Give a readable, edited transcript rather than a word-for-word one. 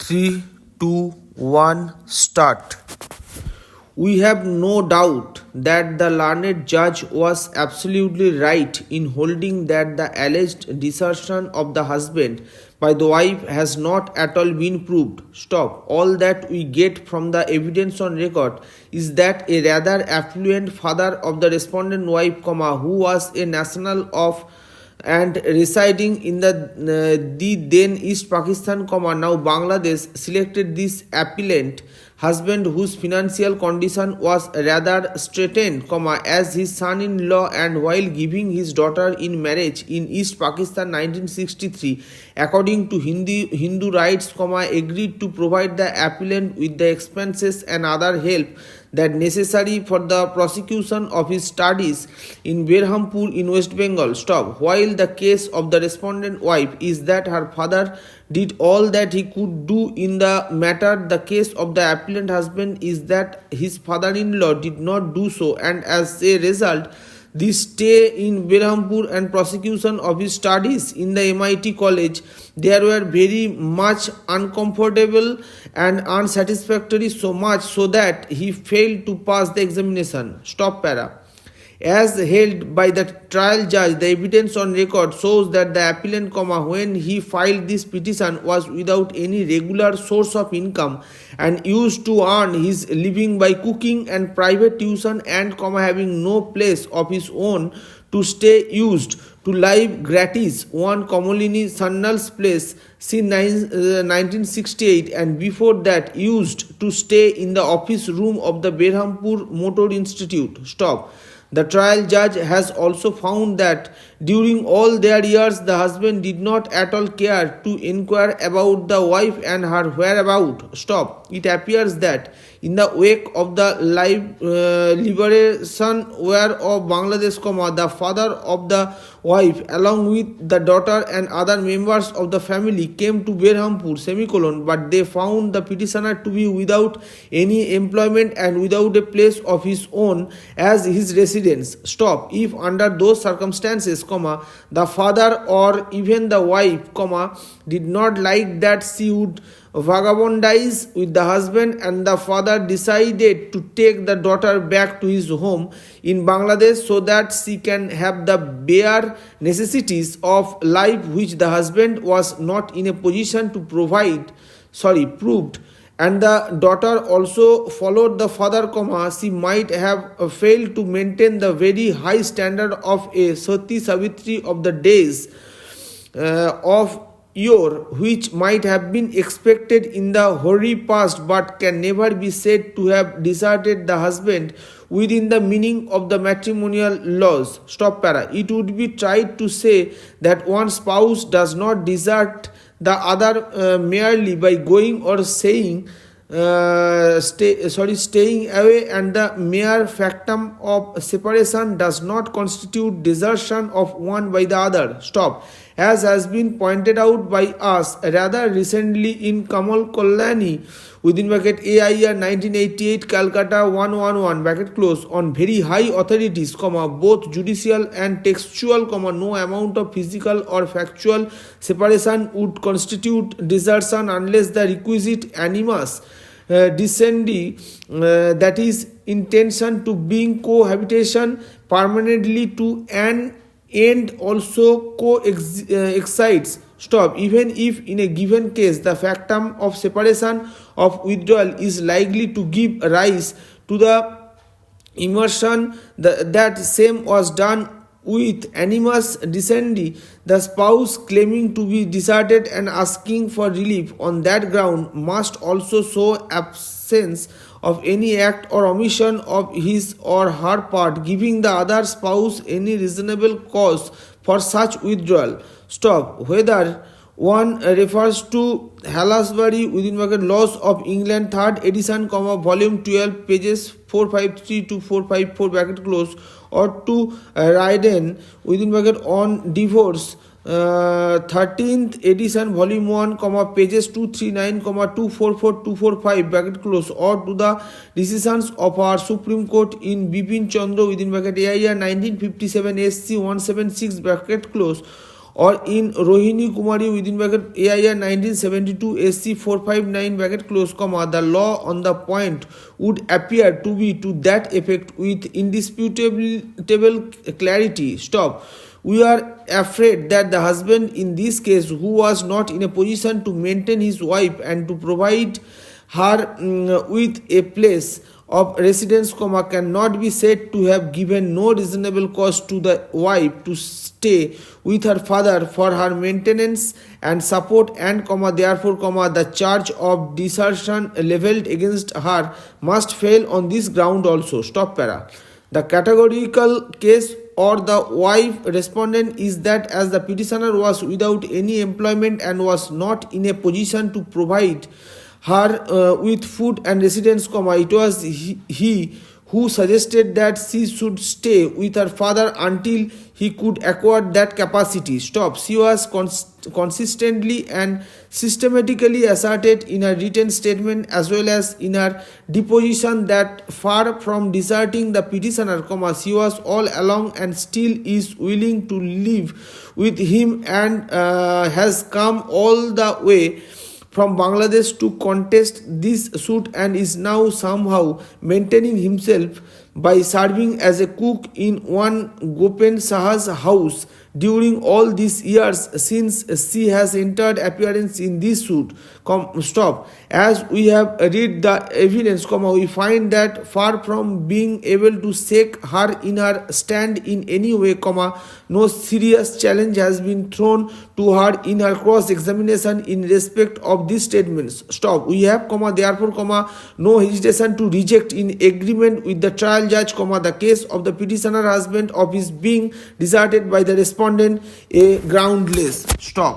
3, 2, 1, start. We have no doubt that the learned judge was absolutely right in holding that the alleged desertion of the husband by the wife has not at all been proved. Stop. All that we get from the evidence on record is that a rather affluent father of the respondent wife, who was a national of and residing in the then East Pakistan, now Bangladesh, selected this appellant husband whose financial condition was rather straitened, as his son-in-law, and while giving his daughter in marriage in East Pakistan 1963, according to Hindu rights, agreed to provide the appellant with the expenses and other help that necessary for the prosecution of his studies in Berhampur in West Bengal. Stop. While the case of the respondent wife is that her father did all that he could do in the matter, the case of the appellant husband is that his father-in-law did not do so, and as a result, this stay in Berhampur and prosecution of his studies in the MIT college, they were very much uncomfortable and unsatisfactory, so much so that he failed to pass the examination. Stop para. As held by the trial judge, the evidence on record shows that the appellant, when he filed this petition, was without any regular source of income and used to earn his living by cooking and private tuition, and having no place of his own to stay, used to live gratis one Kamolini Sannal's place since 1968, and before that used to stay in the office room of the Berhampur Motor Institute. Stop. The trial judge has also found that during all their years, the husband did not at all care to inquire about the wife and her whereabouts. Stop. It appears that in the wake of the liberation war of Bangladesh, the father of the wife, along with the daughter and other members of the family, came to Berhampur, but they found the petitioner to be without any employment and without a place of his own as his residence. Stop. If under those circumstances, the father or even the wife, did not like that she would vagabondize with the husband, and the father decided to take the daughter back to his home in Bangladesh so that she can have the bare necessities of life which the husband was not in a position to proved, and the daughter also followed the father, she might have failed to maintain the very high standard of a Sati Savitri of the days of yore, which might have been expected in the hoary past, but can never be said to have deserted the husband within the meaning of the matrimonial laws. Stop para. It would be tried to say that one spouse does not desert the other merely by going or saying staying away, and the mere factum of separation does not constitute desertion of one by the other. Stop. As has been pointed out by us rather recently in Kamal Kollani AIR 1988 Calcutta 111 on very high authorities, both judicial and textual, no amount of physical or factual separation would constitute desertion unless the requisite animus descendi, that is intention to bring cohabitation permanently to an end, also excites. Stop. Even if in a given case the factum of separation of withdrawal is likely to give rise to the immersion, that same was done with animus descendi, the spouse claiming to be deserted and asking for relief on that ground must also show absence of any act or omission of his or her part, giving the other spouse any reasonable cause for such withdrawal. Stop. Whether one refers to Halasbury Laws of England 3rd edition, volume 12, pages 453 to 454 or to Ryden on divorce 13th edition, volume 1, pages 239, 244, 245 or to the decisions of our Supreme Court in Bipin Chandra AIR 1957 SC 176 or in Rohini Kumari within bracket AIR 1972 SC 459 bracket close comma, the law on the point would appear to be to that effect with indisputable clarity. Stop. We are afraid that the husband in this case, who was not in a position to maintain his wife and to provide her with a place of residence, comma, cannot be said to have given no reasonable cause to the wife to stay with her father for her maintenance and support, and comma, therefore, comma, the charge of desertion leveled against her must fail on this ground also. Stop para. The categorical case or the wife respondent is that as the petitioner was without any employment and was not in a position to provide her with food and residence, comma, it was he who suggested that she should stay with her father until he could acquire that capacity. Stop. She was consistently and systematically asserted in her written statement as well as in her deposition that far from deserting the petitioner, comma, she was all along and still is willing to live with him and has come all the way from Bangladesh to contest this suit and is now somehow maintaining himself by serving as a cook in one Gopen Saha's house during all these years since she has entered appearance in this suit. Stop. As we have read the evidence, comma, we find that far from being able to shake her in her stand in any way, comma, no serious challenge has been thrown to her in her cross-examination in respect of these statements. Stop. We have, comma, therefore, comma, no hesitation to reject in agreement with the trial judge, comma, the case of the petitioner husband of his being deserted by the respondent a groundless. Stop.